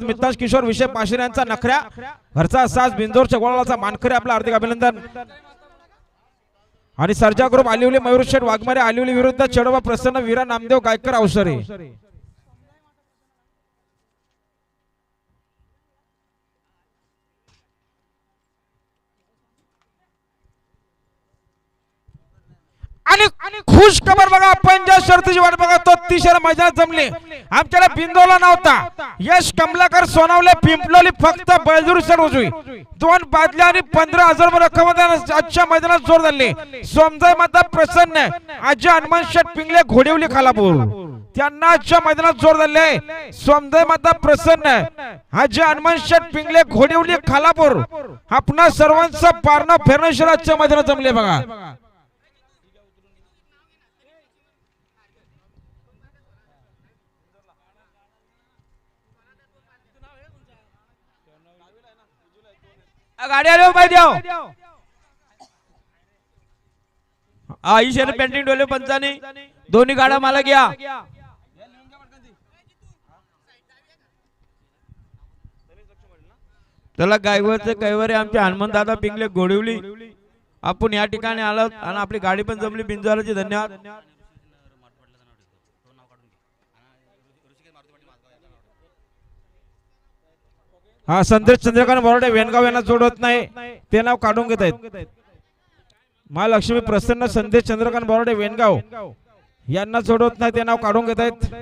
मित्रांश किशोर विषय पाशिर यांचा नखऱ्या घरचा साज बिंदोरच्या गोळाचा मानकरी आपलं हार्दिक अभिनंदन। आणि सर्जा ग्रुप आलिवली मयूर शेठ वाघमारे आलिवली विरुद्ध चेडोबा प्रसन्न वीरा नामदेव गायकर अवसरे। आणि खुश खबर बघा, आपण ज्या शर्तीची वाट बघतो तिसऱ्या मैदानात जमले आमच्याला बिंदोला नव्हता यश कमलाकर सोनावले पिंपलोली फक्त बैलदूर सर उजवी 2 बादल्या आणि 15,000 रक्कम आजच्या मैदानात जोर धरले। सोमजाई माता प्रसन्न आजी हनुमान शेठ पिंगले घोडेवली खालापूर त्यांना आजच्या मैदानात जोर धरले। सोमजाई माता प्रसन्न आजी हनुमान शेठ पिंगले घोडेवली खालापूर आपणा सर्वांचं पारणं फेरणं आजच्या मैदानात जमले बघा। गाडी आलो पाहिजे आईशेर पेंटिंग डोले पंचानी दोन्ही गाड्या मला घ्या। त्याला गायवरचे कैवारी आमचे हनुमान दादा पिंगले घोडवली आपण या ठिकाणी आलो आणि आपली गाडी पण जमली बिंजवाराची धन्यवाद। हा संदेश चंद्रकांत बोराडे वेनगाव यांना जोडत नाही ते नाव काढून घेत आहेत। महालक्ष्मी प्रसन्न संदेश चंद्रकांत बोराडे वेनगाव यांना जोडत नाही ते नाव काढून घेत आहेत।